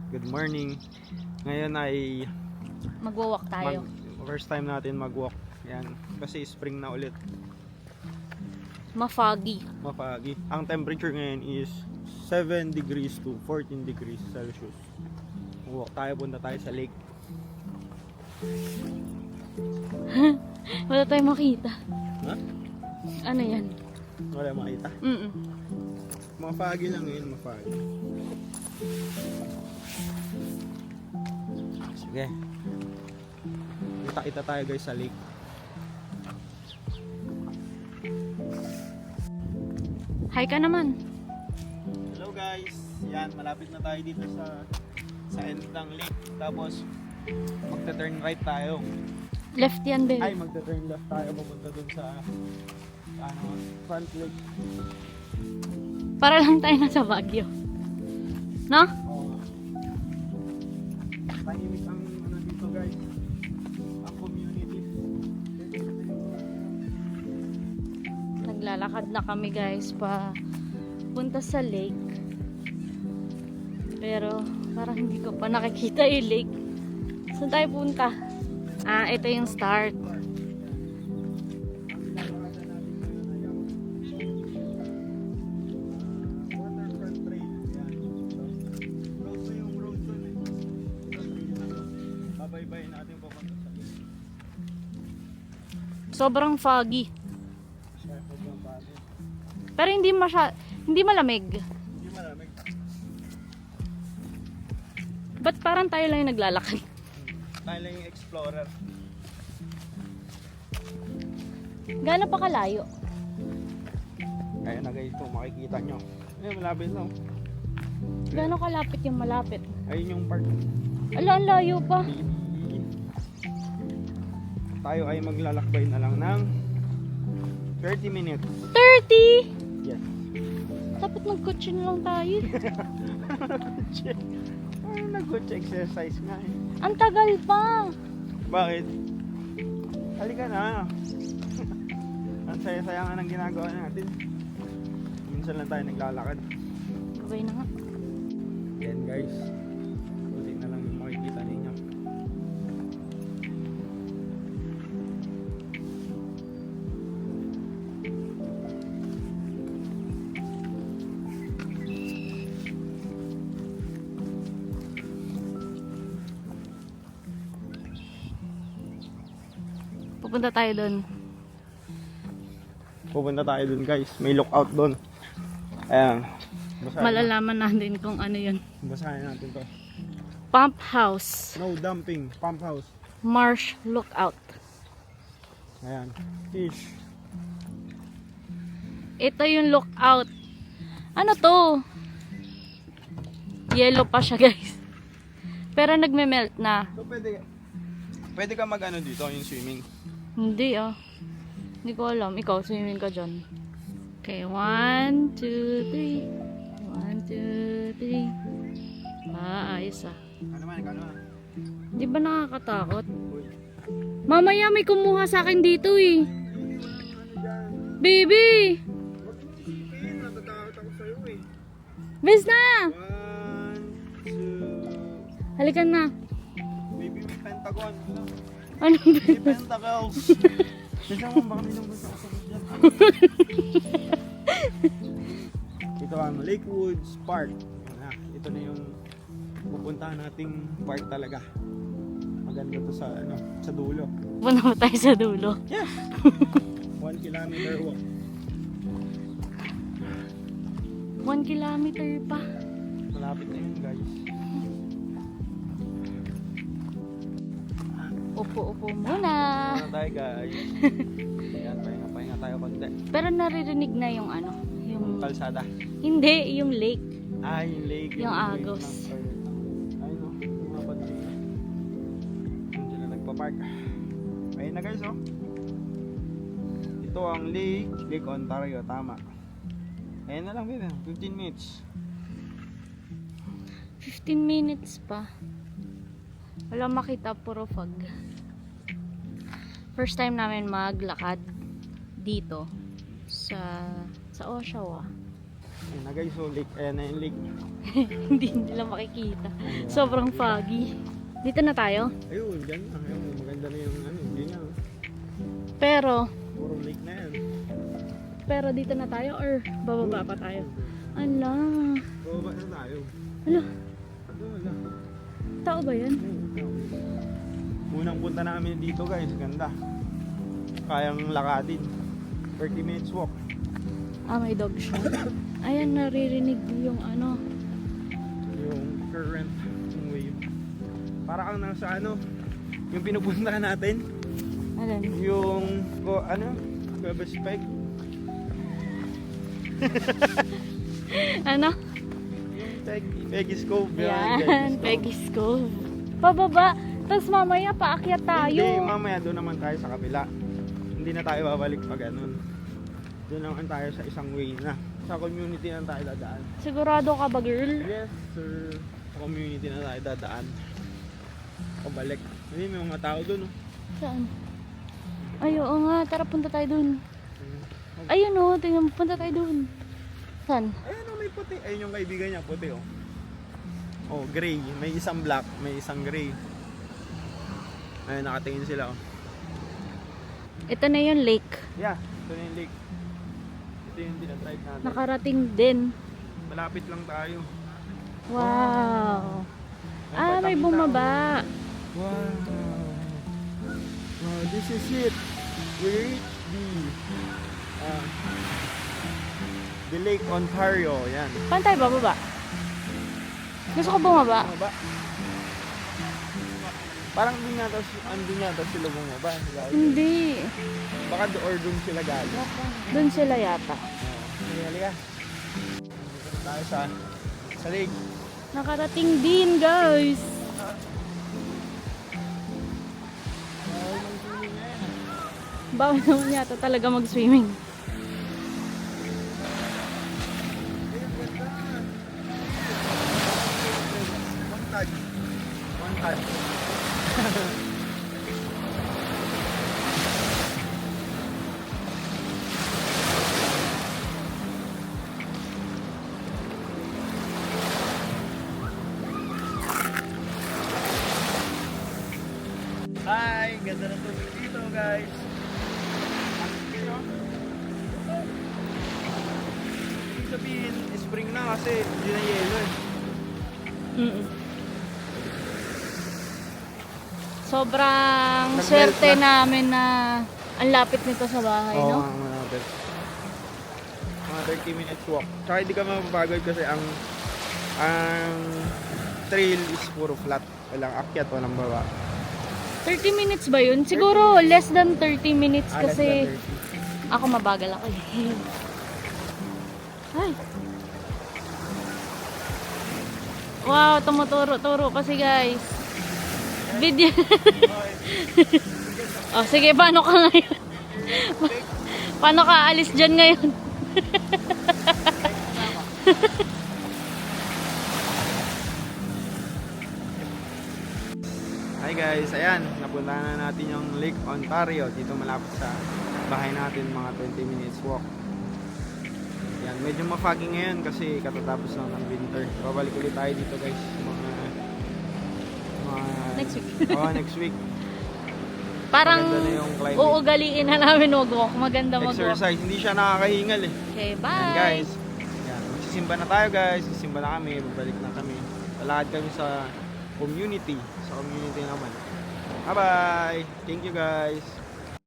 Good morning. Ngayon ay Magwa-walk tayo. first time natin mag-walk. Yan, kasi spring na ulit. Ma-foggy. Mapagi. Ang temperature ngayon is 7 degrees to 14 degrees Celsius. Walk tayo, punta tayo sa lake. Wala tayong makita. Ha? Ano yan? Wala makita. Mapagi lang ngayon, mapagi. Sige. Kita-kita tayo guys sa lake. Hi ka naman. Hello guys. Yan, malapit na tayo dito sa end ng lake. Tapos magta-turn right tayo. Left yan, Ay, babe. magta-turn left tayo papunta dun sa front lake. Para lang tayo nasa Baguio. No? Oo. Tahimik ang ano dito guys. Ang community. Naglalakad na kami guys pa punta sa lake. Pero parang hindi ko pa nakikita yung lake. Saan tayo punta? Ah, ito yung start. Waterfront trail. Yan. Road to yung road dun eh. Babaybayin natin papunta sa lake. Sobrang foggy. Sobrang bali. Pero hindi malamig. Hindi malamig. Ba't parang tayo lang yung naglalakad? Tayo lang yung explorer. Gaano pa kalayo? Kaya na guys, kung makikita nyo. Ayun, malapit na. Gaano kalapit yung malapit? Ayun yung park. Ala, ang layo pa. Tayo ay maglalakbay na lang ng 30 minutes. 30! Yes. Dapat nagkotse na lang tayo. Ay, nag-coach exercise nga eh. Ang tagal pa. Bakit? Halika na. Ang saya-saya nga ng ginagawa natin. Minsan lang tayo naglalakad. Gabay na nga. Yan guys. Buti na lang yung makikita ninyo. Pupunta tayo doon. Pupunta tayo dun guys. May lookout dun. Ayan. Malalaman natin kung ano yun. Basahin natin to. Pump House. No dumping. Pump house. Marsh Lookout. Ayan. Fish. Ito yung lookout. Ano to? Yellow pa siya guys. Pero nagme-melt na. So pwede ka mag ano dito yung swimming. Hindi ah. Hindi ko alam. Ikaw, swimming ka dyan. Okay, 1, 2, 3. 1, 2, 3. Ayos ah. Ano man, ikaw naman. Di ba nakakatakot? Uy. Mamaya may kumuha sa akin dito eh. Baby! Natatakot ako sa'yo eh. Bis na! 1, 2. Halika na. Baby, may pentagon. Ano ba? May pentacles. Bisa mo, baka may nung gusto ako sa dyan. Ito ang Lakewoods Park. Ito na yung pupuntahan nating park talaga. Maganda to sa sa dulo. Punta mo tayo sa dulo. Yes. 1 kilometer walk. 1 kilometer pa. Malapit na yun guys. Upo-upo muna. Ano tayo guys? Ayan, pahinga tayo konti. Pero naririnig na yung ano. Yung... Kalsada. Hindi, yung lake. Ah, yung lake. Yung lake Agos. Ay no, yung mga pati. Doon sila nagpa-park. Ayun na guys oh. Ito ang Lake Ontario, tama. Ayun na lang baby, 15 minutes. 15 minutes pa. Wala makita, puro fog. First time namin maglakad dito sa Oshawa. Ayan na guys, so lake, ayan na yung lake. Hindi nila makikita. Sobrang foggy. Dito na tayo. Ayun, dyan na. Ayun, maganda na yung ano, yun na. Pero Puro lake na yan. dito na tayo or bababa pa tayo? Ala. Bababa na tayo. Ala, Ano, wala. tao ba yan? Unang punta namin dito guys, ganda. Kayang lakadin. 30 minutes walk. Ah, may dog siya. Ayan, naririnig yung ano. Yung current, yung wave. Para kang nasa ano, yung pinupuntahan natin. Alam. Yung, ano, Cueva Spike. Ano? Yung Peggy's Cove. Yan, Peggy's Cove. Pababa. Tapos mamaya paakyat tayo. Hindi, mamaya doon naman tayo sa kabila. Hindi na tayo babalik pag ganun. Doon naman tayo sa isang way na. Sa community na tayo dadaan. Sigurado ka ba, girl? Yes, sir. Sa community na tayo dadaan. Pabalik. Hindi, may mga tao doon. Oh. Saan? Ay, oo nga. Tara, punta tayo dun. Ayun o, tingnan mo. Punta tayo dun. Saan? Ayun, oh, may puti. Ayun yung kaibigan niya, puti oh. Oh, gray. May isang black, may isang gray. Ayun, nakatingin sila oh. Ito na yung lake. Yeah, ito na yung lake. Ito yung dinadrive natin. Nakarating din. Malapit lang tayo. Wow. May Ah, may batang bumaba. Wow. Wow, this is it. We reached the Lake Ontario. Yan. Paano tayo bababa? Gusto ko bumaba. Ano ba? Parang andun yata sila bumaba. Hindi. Baka doon sila galing. Doon sila yata. Sige, halika. Dito na tayo sa lake. Nakarating din, guys. Bawal naman yata talaga mag-swimming. One touch. Hi! Ganda ng tubig dito guys. Ibig sabihin, spring na kasi hindi na yelo eh. Sobrang Nag-melt swerte na. namin na ang lapit nito sa bahay, Oo, no? mga malapit. Mga 30 minutes walk. Tsaka hindi ka mapapagod kasi ang trail is puro flat. Walang akyat, walang baba. 30 minutes ba yun? Siguro less than 30 minutes Less kasi than ako mabagal ako eh. Ay. Wow, tumuturo-turo kasi guys. Video. Oh, sige, paano ka ngayon? Paano ka alis dyan ngayon? Hi guys, ayan, napunta na natin yung Lake Ontario. Dito malapit sa bahay natin, mga 20 minutes walk. Yan, medyo ma-foggy ngayon kasi katatapos lang ng winter. Babalik ulit tayo dito guys, mga Next week. Next week. Parang Maganda na yung climate. uugaliin na namin mag-walk. Maganda mag-walk. Exercise, hindi siya nakakahingal eh. Okay, Yan bye! guys. Yan. Magsisimba na tayo guys. Sisimba na kami. Babalik na kami. Lalakad kami sa community. Sa community naman. Bye bye. Thank you guys.